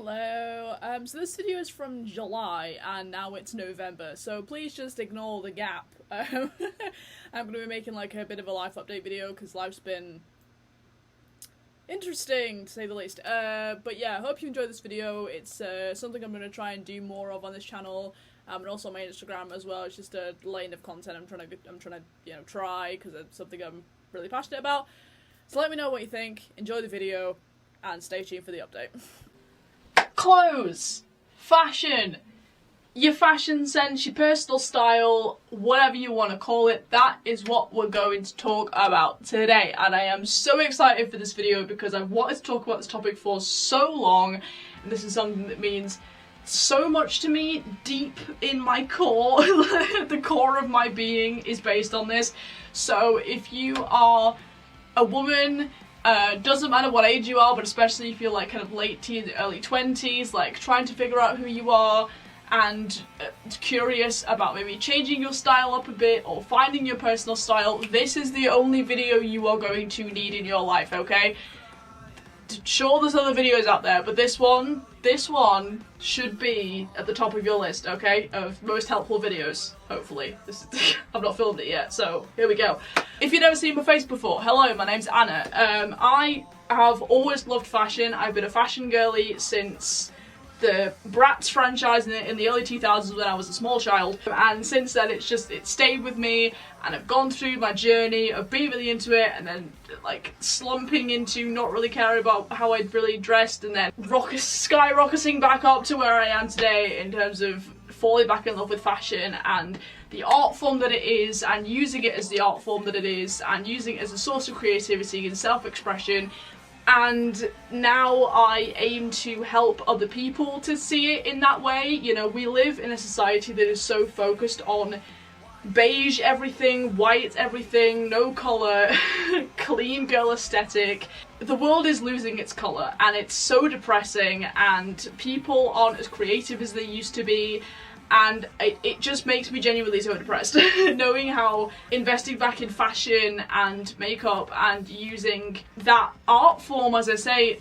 Hello, so this video is from July and now it's November, so please just ignore the gap. I'm going to be making like a bit of a life update video because life's been interesting to say the least. But yeah, I hope you enjoyed this video. It's something I'm going to try and do more of on this channel, and also on my Instagram as well. It's just a lane of content I'm trying to try because it's something I'm really passionate about. So let me know what you think, enjoy the video, and stay tuned for the update. Clothes, fashion, your fashion sense, your personal style, whatever you want to call it, that is what we're going to talk about today. And I am so excited for this video because I've wanted to talk about this topic for so long, and this is something that means so much to me deep in my core. The core of my being is based on this. So if you are a woman, doesn't matter what age you are, but especially if you're like kind of late teens, early 20s, like trying to figure out who you are and curious about maybe changing your style up a bit or finding your personal style, this is the only video you are going to need in your life, okay? Sure, there's other videos out there, but this one should be at the top of your list, okay, of most helpful videos, hopefully. I've not filmed it yet, so here we go. If you've never seen my face before, hello, my name's Anna. I have always loved fashion. I've been a fashion girly since the Bratz franchise in the early 2000s when I was a small child, and since then it stayed with me, and I've gone through my journey of being really into it and then like slumping into not really caring about how I'd really dressed, and then skyrocketing back up to where I am today in terms of falling back in love with fashion and the art form that it is, and using it as the art form that it is, and using it as a source of creativity and self-expression. And now I aim to help other people to see it in that way. You know, we live in a society that is so focused on beige everything, white everything, no colour, clean girl aesthetic. The world is losing its colour, and it's so depressing, and people aren't as creative as they used to be. And it just makes me genuinely so depressed knowing how investing back in fashion and makeup and using that art form, as I say,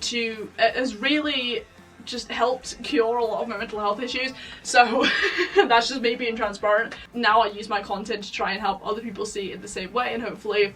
has really just helped cure a lot of my mental health issues. So that's just me being transparent. Now I use my content to try and help other people see it the same way, and hopefully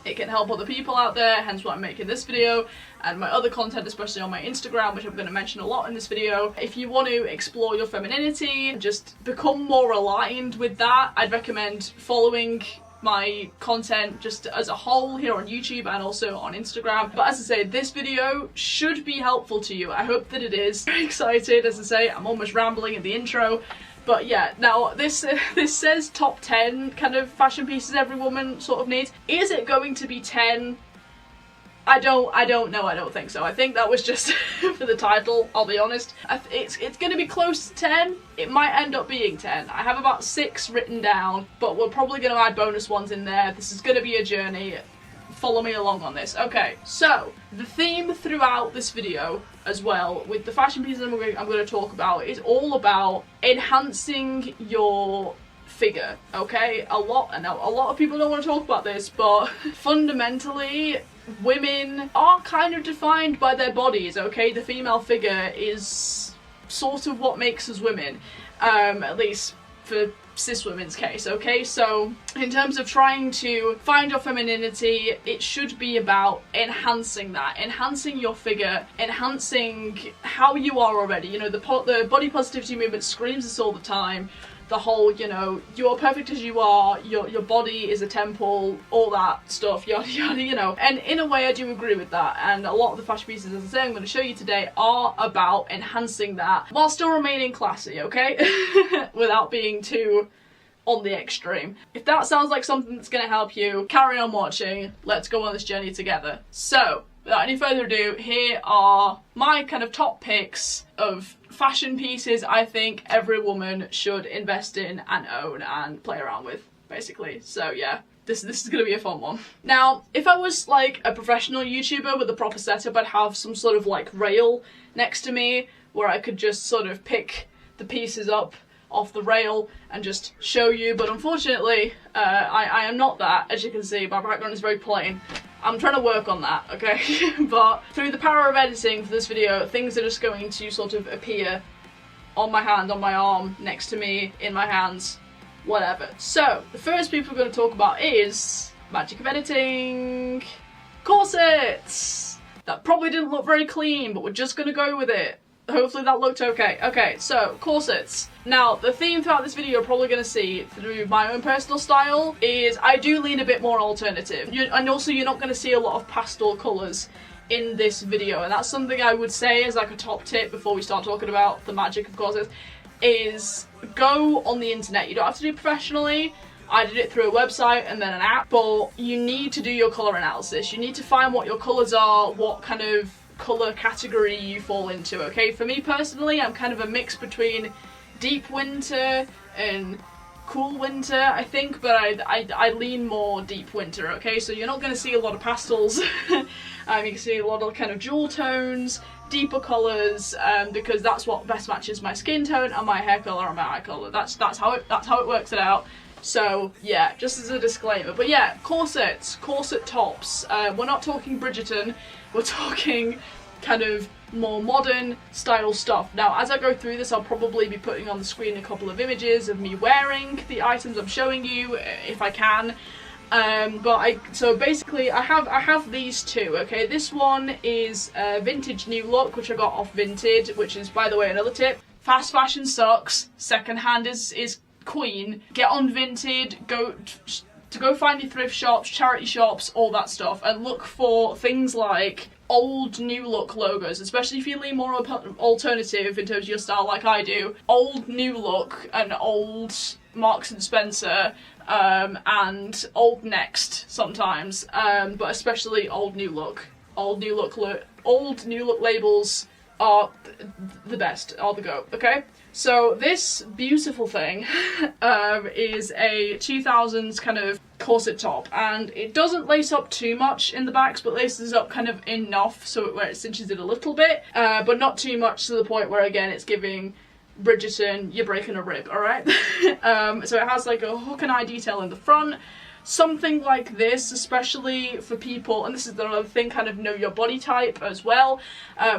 it can help other people out there, hence why I'm making this video and my other content, especially on my Instagram, which I'm going to mention a lot in this video. If you want to explore your femininity and just become more aligned with that, I'd recommend following my content just as a whole here on YouTube and also on Instagram. But as I say, this video should be helpful to you. I hope that it is. Very excited, as I say, I'm almost rambling in the intro. But yeah, now this says top 10 kind of fashion pieces every woman sort of needs. Is it going to be 10? I don't know, I don't think so. I think that was just for the title, I'll be honest. It's going to be close to 10. It might end up being 10. I have about 6 written down, but we're probably going to add bonus ones in there. This is going to be a journey. Follow me along on this. Okay, so the theme throughout this video as well with the fashion pieces I'm going to talk about is all about enhancing your figure, okay? I know a lot of people don't want to talk about this, but fundamentally women are kind of defined by their bodies, okay? The female figure is sort of what makes us women, at least for cis women's case, okay? So in terms of trying to find your femininity, it should be about enhancing that, enhancing your figure, enhancing how you are already. You know, the body positivity movement screams this all the time. The whole, you know, you are perfect as you are, your body is a temple, all that stuff, yada yada, you know. And in a way I do agree with that, and a lot of the fashion pieces, as I say, I'm going to show you today are about enhancing that while still remaining classy, okay? Without being too on the extreme. If that sounds like something that's going to help you, carry on watching, let's go on this journey together. So, without any further ado, here are my kind of top picks of fashion pieces I think every woman should invest in and own and play around with, basically. So yeah, this is gonna be a fun one. Now, if I was like a professional YouTuber with a proper setup, I'd have some sort of like rail next to me where I could just sort of pick the pieces up off the rail and just show you, but unfortunately I am not that. As you can see, my background is very plain. I'm trying to work on that, okay? But through the power of editing for this video, things are just going to sort of appear on my hand, on my arm, next to me, in my hands, whatever. So, the first people we're going to talk about is magic of editing, corsets! That probably didn't look very clean, but we're just going to go with it. Hopefully that looked okay. Okay, so, corsets. Now, the theme throughout this video you're probably going to see through my own personal style is I do lean a bit more alternative. And also you're not going to see a lot of pastel colours in this video, and that's something I would say as like a top tip before we start talking about the magic of corsets, is go on the internet. You don't have to do it professionally. I did it through a website and then an app, but you need to do your colour analysis. You need to find what your colours are, what kind of colour category you fall into, okay? For me personally, I'm kind of a mix between deep winter and cool winter, I think, but I lean more deep winter, okay? So you're not going to see a lot of pastels. You can see a lot of kind of jewel tones, deeper colours, because that's what best matches my skin tone and my hair colour and my eye colour. That's how it works it out. So yeah, just as a disclaimer. But yeah, corsets, corset tops. We're not talking Bridgerton, we're talking kind of more modern style stuff. Now, as I go through this, I'll probably be putting on the screen a couple of images of me wearing the items I'm showing you, if I can. So basically I have these two, okay? This one is a vintage new look, which I got off Vinted, which is, by the way, another tip. Fast fashion sucks, second hand is queen. Get on Vinted, go find your thrift shops, charity shops, all that stuff, and look for things like old new look logos, especially if you lean more alternative in terms of your style like I do. Old new look and old Marks and Spencer, and old Next sometimes, but especially old new look. Old new look labels are the best, are the go, okay? So this beautiful thing is a 2000s kind of corset top, and it doesn't lace up too much in the backs, but laces up kind of enough so where it cinches it a little bit, but not too much to the point where, again, it's giving Bridgerton, you're breaking a rib, alright? So it has like a hook and eye detail in the front. Something like this, especially for people, and this is the other thing, kind of know your body type as well.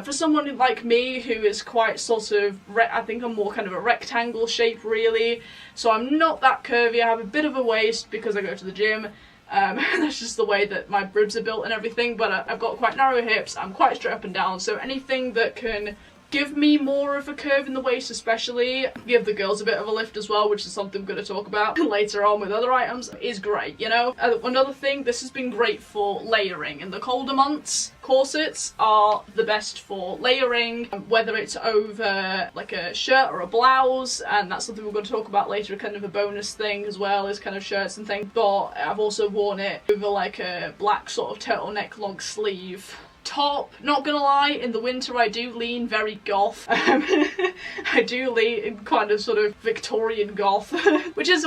For someone like me who is quite sort of, I think I'm more kind of a rectangle shape really, so I'm not that curvy. I have a bit of a waist because I go to the gym. That's just the way that my ribs are built and everything, but I've got quite narrow hips, I'm quite straight up and down, so anything that can give me more of a curve in the waist, especially give the girls a bit of a lift as well, which is something I'm going to talk about later on with other items, is great, you know? Another thing, this has been great for layering. In the colder months, corsets are the best for layering, whether it's over like a shirt or a blouse, and that's something we're going to talk about later, kind of a bonus thing as well, is kind of shirts and things, but I've also worn it over like a black sort of turtleneck long sleeve top. Not gonna lie, in the winter I do lean very goth. I do lean kind of sort of Victorian goth, which is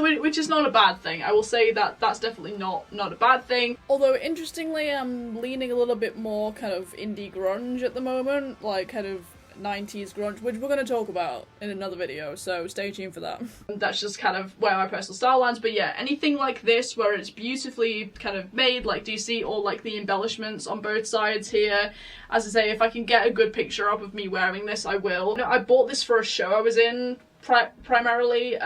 not a bad thing. I will say that that's definitely not a bad thing. Although interestingly, I'm leaning a little bit more kind of indie grunge at the moment, like kind of 90s grunge, which we're going to talk about in another video, so stay tuned for that. That's just kind of where my personal style lands, but yeah, anything like this where it's beautifully kind of made, like, do you see all like the embellishments on both sides here? As I say, if I can get a good picture up of me wearing this, I will. You know, I bought this for a show I was in primarily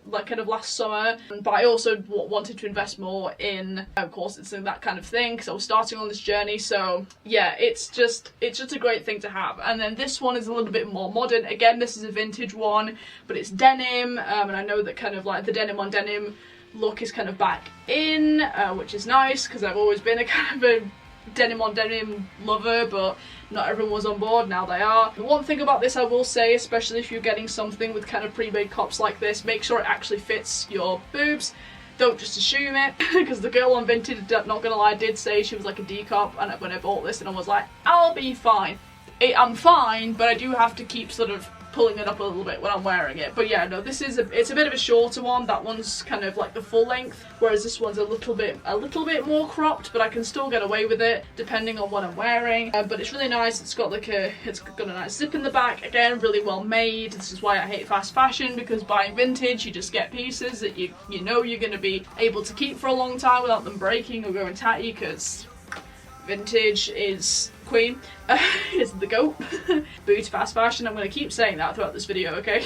like kind of last summer, but I also wanted to invest more in corsets and that kind of thing because I was starting on this journey. So yeah, it's just a great thing to have. And then this one is a little bit more modern. Again, this is a vintage one, but it's denim, and I know that kind of like the denim on denim look is kind of back in, which is nice because I've always been a kind of a denim on denim lover, but not everyone was on board, now they are. The one thing about this I will say, especially if you're getting something with kind of pre-made cups like this, make sure it actually fits your boobs. Don't just assume it, because the girl on Vinted, not gonna lie, did say she was like a D cup, and when I bought this and I was like, I'll be fine. I'm fine, but I do have to keep sort of pulling it up a little bit when I'm wearing it. But yeah, no, this is it's a bit of a shorter one. That one's kind of like the full length, whereas this one's a little bit more cropped, but I can still get away with it depending on what I'm wearing. But it's really nice. It's got a nice zip in the back. Again, really well made. This is why I hate fast fashion, because buying vintage, you just get pieces that you know you're going to be able to keep for a long time without them breaking or going tatty, because vintage is queen, is the goat. Booty fast fashion, I'm going to keep saying that throughout this video, okay?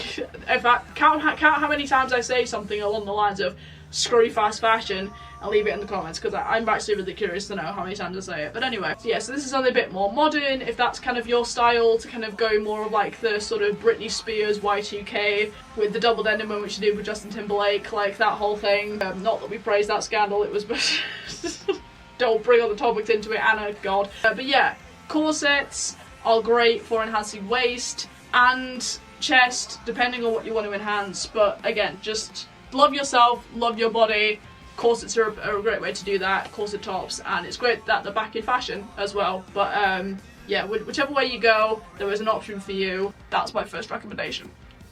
In fact, count how many times I say something along the lines of screw fast fashion and leave it in the comments, because I'm actually really curious to know how many times I say it. But anyway, so yeah, so this is only a bit more modern, if that's kind of your style, to kind of go more of like the sort of Britney Spears Y2K with the double denim one which you did with Justin Timberlake, like that whole thing. Not that we praised that scandal, it was don't bring other topics into it, Anna, God. But yeah, corsets are great for enhancing waist and chest, depending on what you want to enhance. But again, just love yourself, love your body. Corsets are a great way to do that, corset tops, and it's great that they're back in fashion as well. But yeah, whichever way you go, there is an option for you. That's my first recommendation.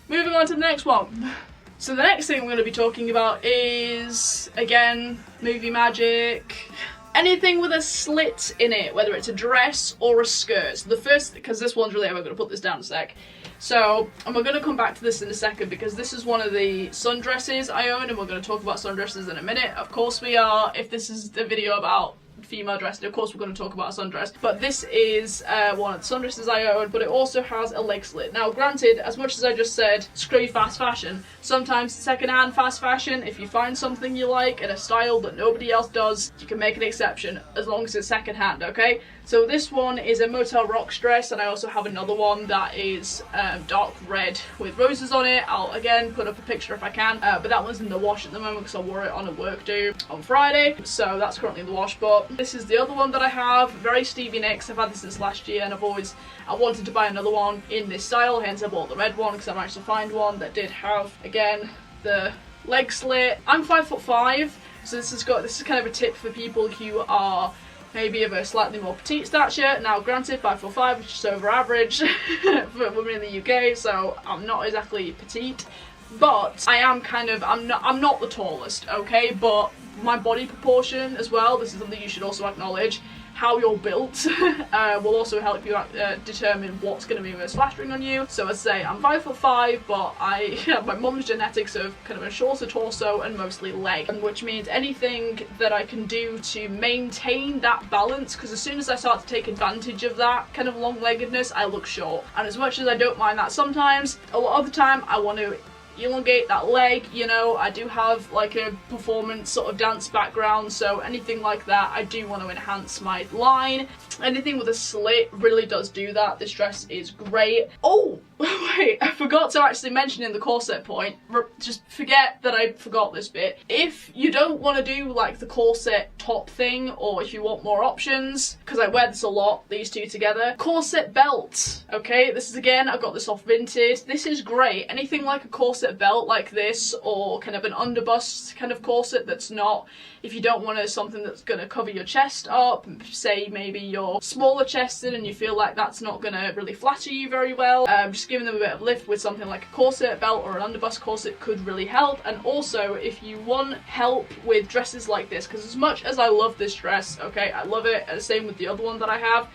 Moving on to the next one. So the next thing we're going to be talking about is, again, movie magic. Anything with a slit in it, whether it's a dress or a skirt. So the first, because this one's really, I'm going to put this down a sec. So, and we're going to come back to this in a second because this is one of the sundresses I own, and we're going to talk about sundresses in a minute. Of course we are, if this is the video about female dressing, of course we're going to talk about a sundress. But this is one of the sundresses I own, but it also has a leg slit. Now granted, as much as I just said, screw fast fashion, sometimes second-hand fast fashion, if you find something you like in a style that nobody else does, you can make an exception, as long as it's second-hand, okay? So this one is a Motel Rocks dress, and I also have another one that is dark red with roses on it. I'll again put up a picture if I can, but that one's in the wash at the moment because I wore it on a work do on Friday, so that's currently in the wash. But this is the other one that I have, very Stevie Nicks. I've had this since last year, and I wanted to buy another one in this style, hence I bought the red one because I managed to find one that did have, again, the leg slit. I'm 5'5", so this is kind of a tip for people who are maybe of a slightly more petite stature. Now granted, 5'5", which is over average for women in the UK, so I'm not exactly petite, but I am I'm not the tallest, okay? But my body proportion as well, this is something you should also acknowledge, how you're built will also help you determine what's going to be most flattering on you. So as I say, I'm 5'5", but I have my mum's genetics of kind of a shorter torso and mostly leg, which means anything that I can do to maintain that balance, because as soon as I start to take advantage of that kind of long-leggedness, I look short. And as much as I don't mind that sometimes, a lot of the time I want to elongate that leg, you know. I do have like a performance sort of dance background, so anything like that, I do want to enhance my line. Anything with a slit really does do that. This dress is great. Oh, wait, I forgot to actually mention in the corset point, just forget that I forgot this bit. If you don't want to do like the corset top thing, or if you want more options, because I wear this a lot, these two together, corset belt, okay? This is, again, I got this off Vinted. This is great. Anything like a corset belt like this, or kind of an underbust kind of corset that's not, if you don't want something that's going to cover your chest up, say maybe you're smaller chested and you feel like that's not going to really flatter you very well, just giving them a bit of lift with something like a corset belt or an underbust corset could really help. And also, if you want help with dresses like this, because as much as I love this dress, okay, I love it, and the same with the other one that I have,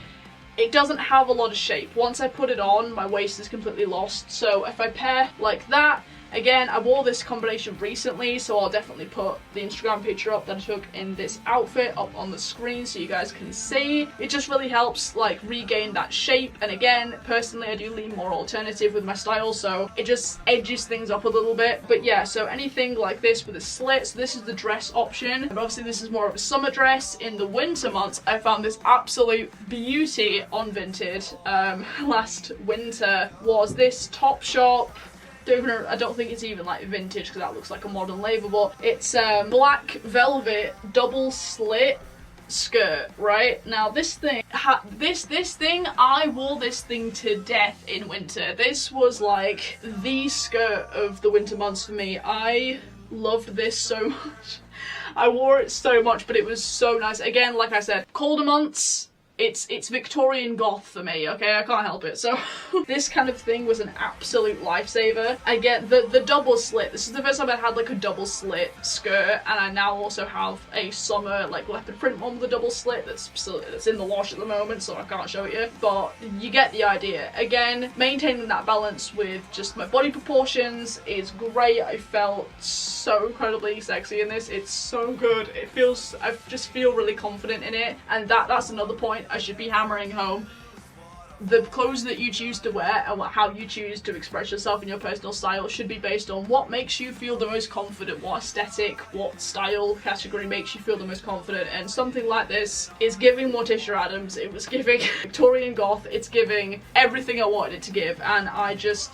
it doesn't have a lot of shape. Once I put it on, my waist is completely lost. So if I pair like that, again, I wore this combination recently, so I'll definitely put the Instagram picture up that I took in this outfit up on the screen so you guys can see. It just really helps like regain that shape, and again, personally I do lean more alternative with my style, so it just edges things up a little bit. But yeah, so anything like this with a slit, so this is the dress option, but obviously this is more of a summer dress. In the winter months, I found this absolute beauty on Vinted last winter, was this Topshop, I don't think it's even like vintage because that looks like a modern label, but it's black velvet double slit skirt, right? Now this thing, I wore this thing to death in winter. This was like the skirt of the winter months for me. I loved this so much. I wore it so much, but it was so nice. Again, like I said, colder months, it's Victorian goth for me, okay? I can't help it. So this kind of thing was an absolute lifesaver. I get the double slit. This is the first time I had like a double slit skirt, and I now also have a summer like leopard print one with a double slit that's in the wash at the moment, so I can't show it you, but you get the idea. Again, maintaining that balance with just my body proportions is great. I felt so incredibly sexy in this. It's so good. I just feel really confident in it, and that's another point I should be hammering home. The clothes that you choose to wear and how you choose to express yourself in your personal style should be based on what makes you feel the most confident, what aesthetic, what style category makes you feel the most confident, and something like this is giving Morticia Addams. It was giving Victorian goth, it's giving everything I wanted it to give, and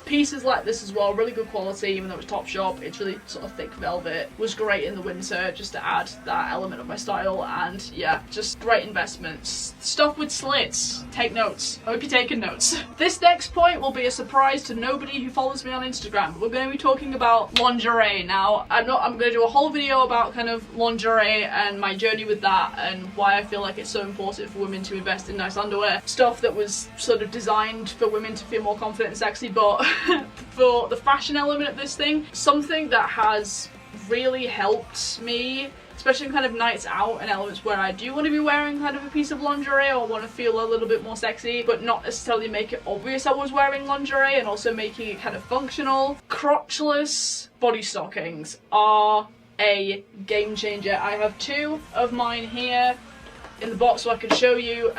pieces like this as well, really good quality, even though it's Topshop, it's really sort of thick velvet, was great in the winter just to add that element of my style, and yeah, just great investments. Stuff with slits, take notes. I hope you taking notes. This next point will be a surprise to nobody who follows me on Instagram. We're going to be talking about lingerie now. I'm going to do a whole video about kind of lingerie and my journey with that, and why I feel like it's so important for women to invest in nice underwear. Stuff that was sort of designed for women to feel more confident and sexy, but for the fashion element of this thing, something that has really helped me, especially in kind of nights out and elements where I do want to be wearing kind of a piece of lingerie or want to feel a little bit more sexy, but not necessarily make it obvious I was wearing lingerie, and also making it kind of functional. Crotchless body stockings are a game changer. I have two of mine here in the box so I can show you.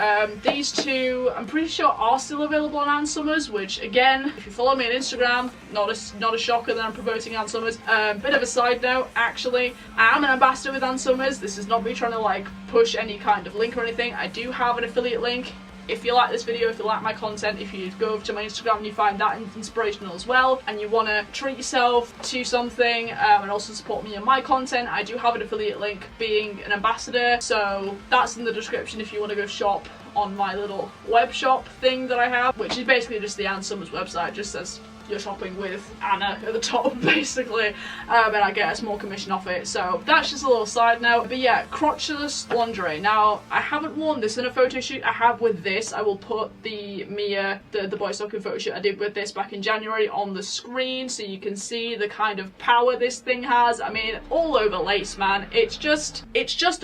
These two I'm pretty sure are still available on Ann Summers, which again, if you follow me on Instagram, not a shocker that I'm promoting Ann Summers. Bit of a side note, actually, I am an ambassador with Ann Summers. This is not me trying to like push any kind of link or anything. I do have an affiliate link. If you like this video, if you like my content, if you go over to my Instagram and you find that inspirational as well, and you want to treat yourself to something and also support me in my content, I do have an affiliate link being an ambassador, so that's in the description if you want to go shop on my little web shop thing that I have, which is basically just the Ann Summers website. Just says you're shopping with Anna at the top, basically, and I get a small commission off it. So that's just a little side note. But yeah, crotchless lingerie. Now, I haven't worn this in a photo shoot. I have with this. I will put the Mia, the body stocking photo shoot I did with this back in January on the screen, so you can see the kind of power this thing has. I mean, all over lace, man. It's just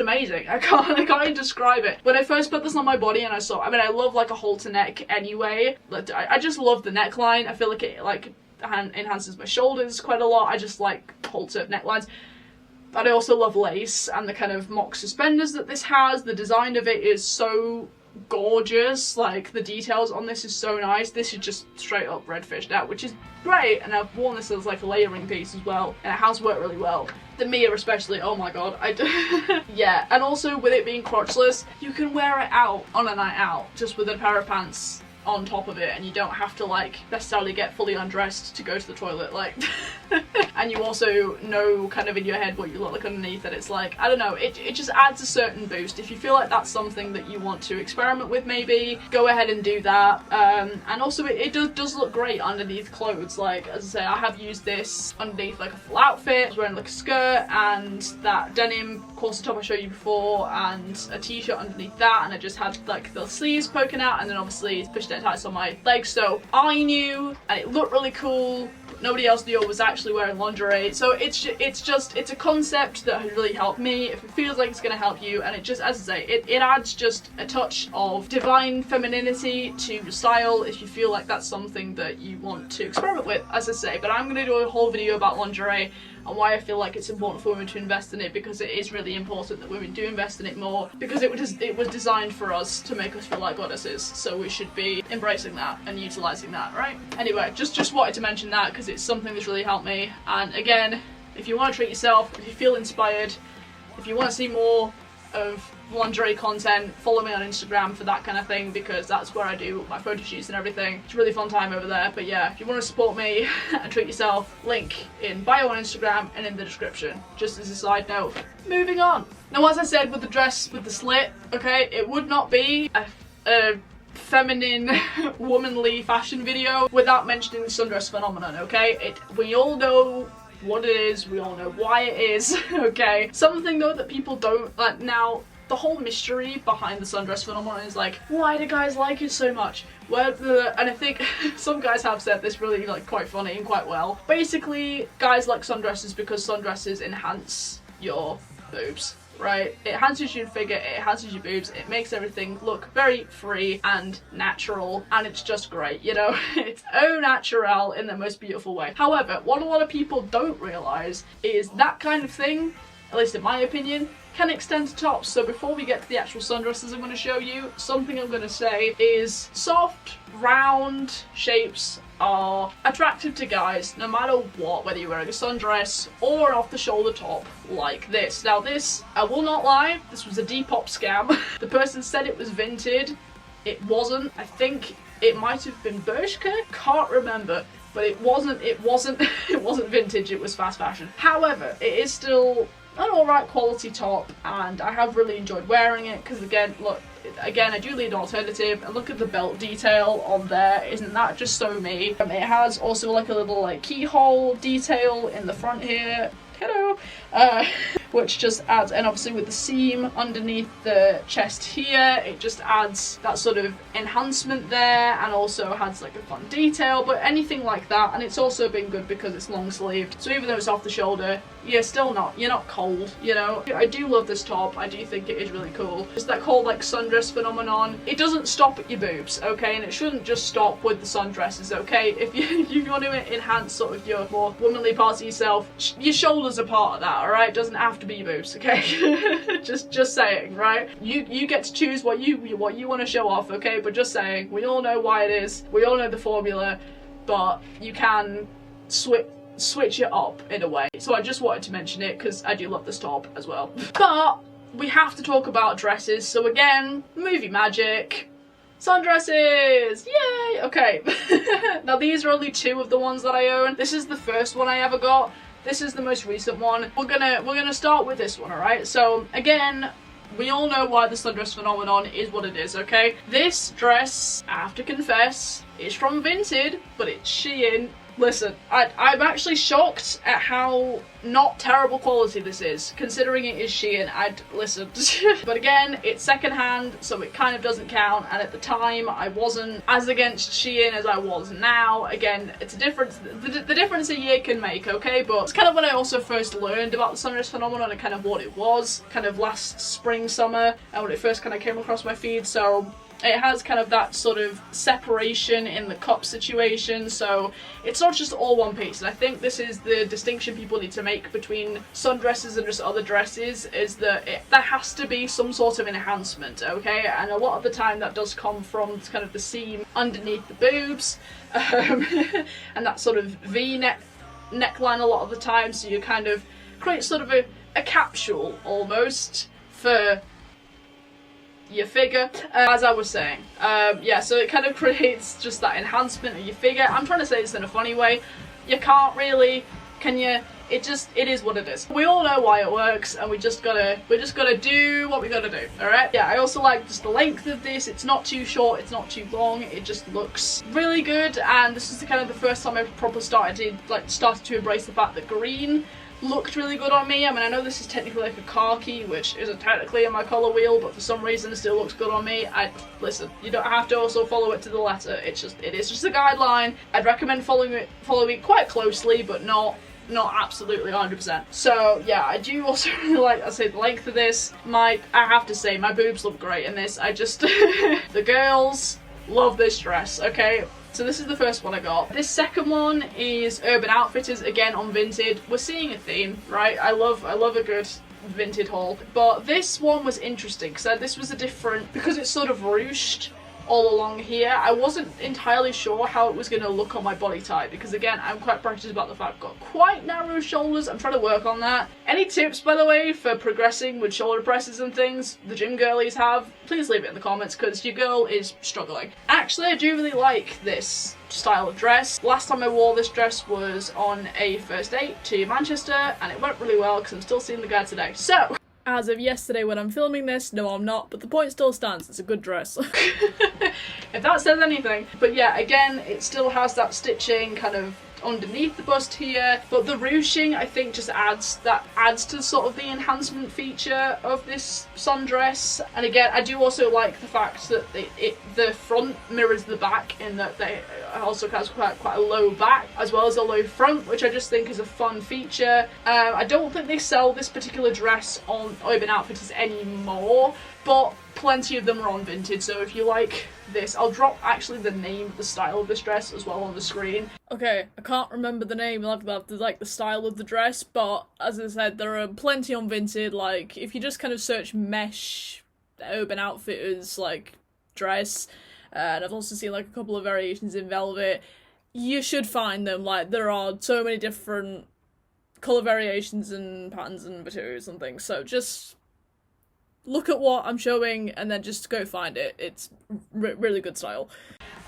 amazing. I can't even describe it. When I first put this on my body and I love like a halter neck anyway. I just love the neckline. I feel like it enhances my shoulders quite a lot. I just like halter necklines. But I also love lace and the kind of mock suspenders that this has. The design of it is so gorgeous. Like, the details on this is so nice. This is just straight up redfished out, which is great, and I've worn this as like a layering piece as well, and it has worked really well. The Mia especially, oh my god, yeah, and also with it being crotchless, you can wear it out on a night out just with a pair of pants on top of it, and you don't have to like necessarily get fully undressed to go to the toilet, like and you also know kind of in your head what you look like underneath, and it's like, I don't know, it just adds a certain boost. If you feel like that's something that you want to experiment with, maybe go ahead and do that. And also it does look great underneath clothes. Like, as I say, I have used this underneath like a full outfit. I was wearing like a skirt and that denim corset top I showed you before, and a t-shirt underneath that, and I just had like the sleeves poking out, and then obviously fishnet tights on my legs, so I knew and it looked really cool. Nobody else knew I was actually wearing lingerie, so it's a concept that has really helped me. If it feels like it's going to help you, and it just, as I say, it adds just a touch of divine femininity to your style if you feel like that's something that you want to experiment with, as I say. But I'm going to do a whole video about lingerie and why I feel like it's important for women to invest in it, because it is really important that women do invest in it more, because it was designed for us to make us feel like goddesses, so we should be embracing that and utilising that, right? Anyway, just wanted to mention that because it's something that's really helped me. And again, if you want to treat yourself, if you feel inspired, if you want to see more of lingerie content, follow me on Instagram for that kind of thing, because that's where I do my photo shoots and everything. It's a really fun time over there. But yeah, if you want to support me and treat yourself, link in bio on Instagram and in the description, just as a side note. Moving on. Now, as I said with the dress with the slit, okay, it would not be a feminine, womanly fashion video without mentioning the sundress phenomenon, okay? We all know what it is, we all know why it is, okay? Something though that people don't, like, now, the whole mystery behind the sundress phenomenon is like, why do guys like it so much? And I think some guys have said this really like quite funny and quite well. Basically, guys like sundresses because sundresses enhance your boobs. Right? It enhances your figure, it enhances your boobs, it makes everything look very free and natural, and it's just great, you know? It's au naturel in the most beautiful way. However, what a lot of people don't realise is that kind of thing, at least in my opinion, can extend to tops. So before we get to the actual sundresses I'm going to show you, something I'm going to say is soft, round shapes are attractive to guys no matter what, whether you're wearing a sundress or an off-the-shoulder top like this. Now this, I will not lie, this was a Depop scam. The person said it was vintage. It wasn't. I think it might have been Bershka, can't remember. But it wasn't vintage, it was fast fashion. However, it is still an alright quality top, and I have really enjoyed wearing it because again, look, I do need an alternative, and look at the belt detail on there, isn't that just so me? It has also like a little like keyhole detail in the front here, hello, which just adds, and obviously with the seam underneath the chest here, it just adds that sort of enhancement there, and also has like a fun detail, but anything like that. And it's also been good because it's long sleeved, so even though it's off the shoulder, you're not cold, you know? I do love this top, I do think it is really cool. It's that whole like sundress phenomenon. It doesn't stop at your boobs, okay? And it shouldn't just stop with the sundresses, okay? If you want to enhance sort of your more womanly parts of yourself, your shoulders are part of that, alright? Doesn't have to be your boobs, okay? just saying, right? You get to choose what you want to show off, okay? But just saying, we all know why it is, we all know the formula, but you can switch it up in a way. So I just wanted to mention it because I do love this top as well. But we have to talk about dresses. So again, movie magic, sundresses, yay! Okay, now these are only two of the ones that I own. This is the first one I ever got. This is the most recent one. We're gonna start with this one, alright? So again, we all know why the sundress phenomenon is what it is, okay? This dress, I have to confess, is from Vinted, but it's Shein. Listen, I'm actually shocked at how not terrible quality this is, considering it is Shein. Listen. But again, it's secondhand, so it kind of doesn't count, and at the time I wasn't as against Shein as I was now. Again, it's a difference, the difference a year can make, okay? But it's kind of when I also first learned about the sundress phenomenon and kind of what it was, kind of last spring, summer, and when it first kind of came across my feed, so it has kind of that sort of separation in the cup situation, so it's not just all one piece. And I think this is the distinction people need to make between sundresses and just other dresses, is that there has to be some sort of enhancement, okay? And a lot of the time that does come from kind of the seam underneath the boobs, and that sort of V-neck neckline a lot of the time, so you kind of create sort of a capsule almost for your figure, as I was saying. Yeah, so it kind of creates just that enhancement of your figure. I'm trying to say this in a funny way. You can't really, can you? It is what it is. We all know why it works, and we just gotta do what we gotta do, alright? Yeah, I also like just the length of this. It's not too short, it's not too long, it just looks really good, and this is kind of the first time I've properly started to embrace the fact that green looked really good on me. I mean, I know this is technically like a khaki, which isn't technically in my colour wheel, but for some reason it still looks good on me. Listen, you don't have to also follow it to the letter. It is just a guideline. I'd recommend following it quite closely, but not absolutely 100%. So yeah, I do also really like, I say, the length of this. I have to say, my boobs look great in this. The girls love this dress, okay? So this is the first one I got. This second one is Urban Outfitters, again on Vinted. We're seeing a theme, right? I love a good Vinted haul. But this one was interesting because this was a different, because it's sort of ruched all along here. I wasn't entirely sure how it was going to look on my body type, because again, I'm quite precious about the fact I've got quite narrow shoulders. I'm trying to work on that. Any tips, by the way, for progressing with shoulder presses and things the gym girlies have, please leave it in the comments, because your girl is struggling. Actually, I do really like this style of dress. Last time I wore this dress was on a first date to Manchester, and it went really well because I'm still seeing the guy today. So, as of yesterday when I'm filming this, no I'm not, but the point still stands, it's a good dress. If that says anything. But yeah, again, it still has that stitching kind of underneath the bust here, but the ruching I think just adds to sort of the enhancement feature of this sundress. And again, I do also like the fact that the front mirrors the back, in that they also has quite a low back as well as a low front, which I just think is a fun feature. I don't think they sell this particular dress on Urban Outfitters anymore, but plenty of them are on Vinted, so if you like this, I'll drop actually the name, the style of this dress as well on the screen. Okay, I can't remember the name of the style of the dress, but as I said, there are plenty on Vinted. Like, if you just kind of search mesh Urban Outfitters like dress, and I've also seen like a couple of variations in velvet, you should find them. Like, there are so many different colour variations and patterns and materials and things, so just look at what I'm showing and then just go find it. It's really good style.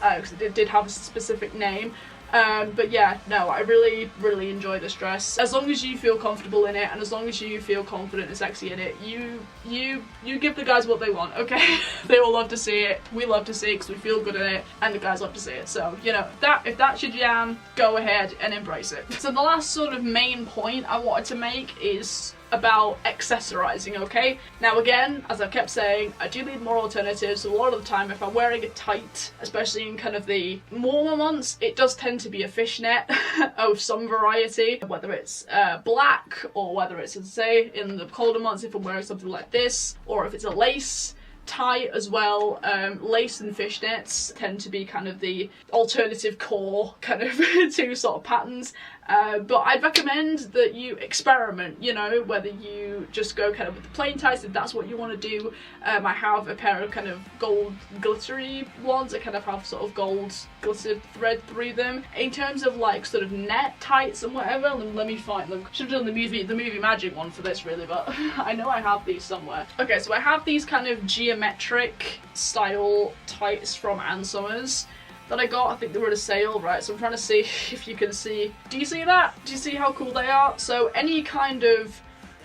Because it did have a specific name. But yeah, no, I really enjoy this dress. As long as you feel comfortable in it, and as long as you feel confident and sexy in it, you give the guys what they want, okay? They all love to see it, we love to see it because we feel good in it, and the guys love to see it. So, you know, if that's your jam, go ahead and embrace it. So the last sort of main point I wanted to make is about accessorizing, okay? Now again, as I've kept saying, I do need more alternatives. So a lot of the time, if I'm wearing a tight, especially in kind of the warmer months, it does tend to be a fishnet of some variety, whether it's black, or whether it's, as I say, in the colder months, if I'm wearing something like this, or if it's a lace tie as well. Lace and fishnets tend to be kind of the alternative core kind of two sort of patterns. But I'd recommend that you experiment, you know, whether you just go kind of with the plain ties, if that's what you want to do. I have a pair of kind of gold glittery ones that kind of have sort of gold glittered thread through them. In terms of like sort of net tights and whatever, let me find them. Should have done the movie magic one for this really, but I know I have these somewhere. Okay, so I have these kind of geometric style tights from Ann Summers that I got. I think they were at a sale, right? So I'm trying to see if you can see. Do you see that? Do you see how cool they are? So any kind of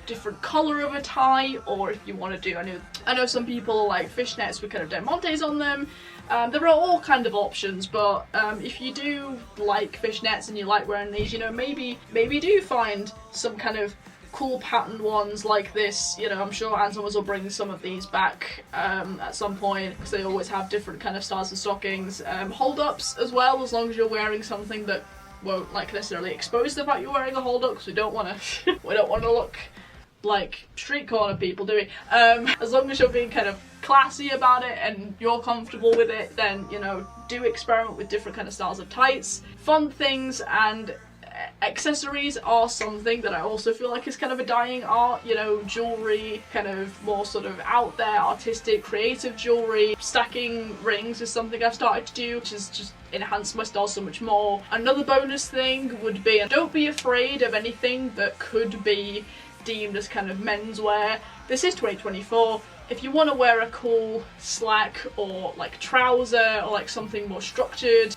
different colour of a tie, or if you want to do, I know some people like fishnets with kind of diamantes on them. There are all kind of options, but if you do like fishnets and you like wearing these, you know, maybe do find some kind of cool patterned ones like this. You know, I'm sure Ann Summers will bring some of these back at some point, because they always have different kind of styles of stockings. Hold ups as well, as long as you're wearing something that won't like necessarily expose the fact you're wearing a hold up, because we don't want to look like street corner people, do we? As long as you're being kind of classy about it and you're comfortable with it, then, you know, do experiment with different kind of styles of tights, fun things. And accessories are something that I also feel like is kind of a dying art, you know, jewellery, kind of more sort of out there, artistic, creative jewellery. Stacking rings is something I've started to do, which is just enhanced my style so much more. Another bonus thing would be, don't be afraid of anything that could be deemed as kind of menswear. This is 2024. If you want to wear a cool slack or like trouser or like something more structured,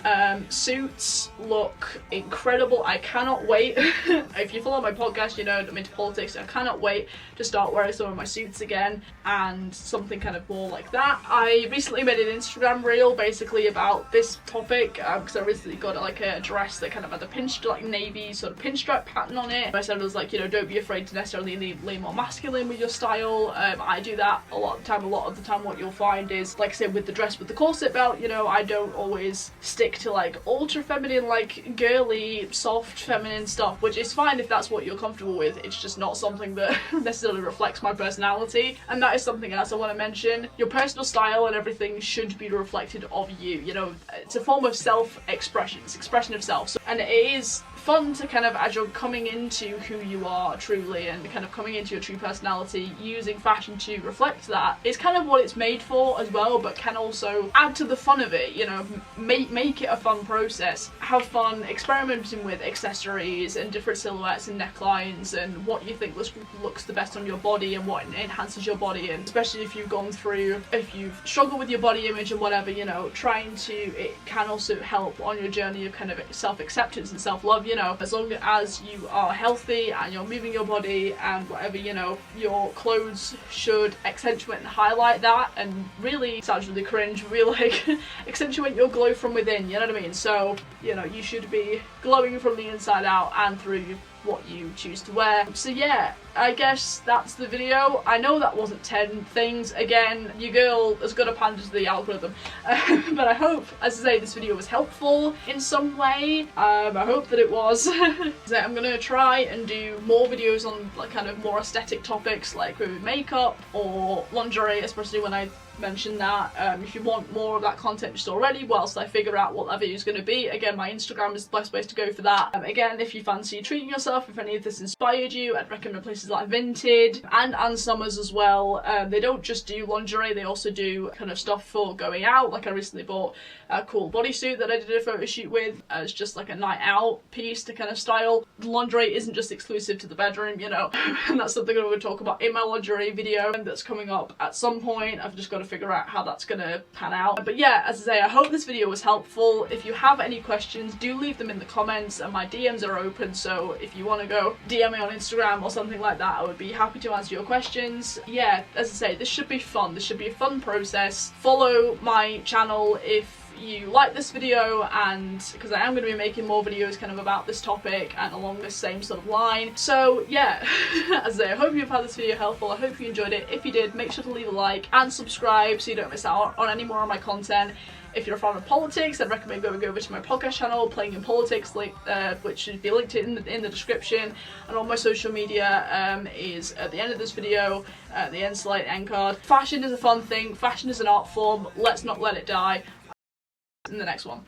suits look incredible. I cannot wait. If you follow my podcast, you know I'm into politics. I cannot wait to start wearing some of my suits again, and something kind of more like that. I recently made an Instagram reel basically about this topic, because I recently got like a dress that kind of had a like navy sort of pinstripe pattern on it. I said, I was like, you know, don't be afraid to necessarily lean more masculine with your style. I do that a lot of the time. What you'll find is, like I said, with the dress with the corset belt, you know, I don't always stick to like ultra feminine, like girly, soft feminine stuff, which is fine if that's what you're comfortable with. It's just not something that necessarily reflects my personality. And that is something else I want to mention. Your personal style and everything should be reflected of you. You know, it's a form of self-expression. It's expression of self. So, and it is fun to kind of, as you're coming into who you are truly and kind of coming into your true personality, using fashion to reflect that. It's kind of what it's made for as well, but can also add to the fun of it, you know, make it a fun process. Have fun experimenting with accessories and different silhouettes and necklines and what you think looks the best on your body and what enhances your body. And especially if you've struggled with your body image and whatever, you know, it can also help on your journey of kind of self-acceptance and self-love. You know, as long as you are healthy and you're moving your body and whatever, you know, your clothes should accentuate and highlight that, and really, sounds really cringe, really like accentuate your glow from within, you know what I mean? So, you know, you should be glowing from the inside out and through what you choose to wear. So yeah, I guess that's the video. I know that wasn't 10 things. Again, your girl has got to pander to the algorithm. But I hope, as I say, this video was helpful in some way. I hope that it was. So I'm gonna try and do more videos on like kind of more aesthetic topics like with makeup or lingerie, especially when I mention that. If you want more of that content just already whilst I figure out what that video is going to be, again, my Instagram is the best place to go for that. Again, if you fancy treating yourself, if any of this inspired you, I'd recommend places like Vinted and Summers as well. They don't just do lingerie, they also do kind of stuff for going out. Like I recently bought a cool bodysuit that I did a photo shoot with as just like a night out piece to kind of style. Lingerie isn't just exclusive to the bedroom, you know, and that's something I'm going to talk about in my lingerie video that's coming up at some point. I've just got to figure out how that's gonna pan out. But yeah, as I say, I hope this video was helpful. If you have any questions, do leave them in the comments, and my DMs are open, so if you want to go DM me on Instagram or something like that, I would be happy to answer your questions. Yeah, as I say, this should be fun. This should be a fun process. Follow my channel if you like this video, and because I am going to be making more videos kind of about this topic and along this same sort of line. So yeah, as I say, I hope you've found this video helpful. I hope you enjoyed it. If you did, make sure to leave a like and subscribe so you don't miss out on any more of my content. If you're a fan of politics, I'd recommend going over to my podcast channel, Playing in Politics, which should be linked in the description, and all my social media is at the end of this video, at the end card. Fashion is a fun thing, fashion is an art form, let's not let it die. In the next one.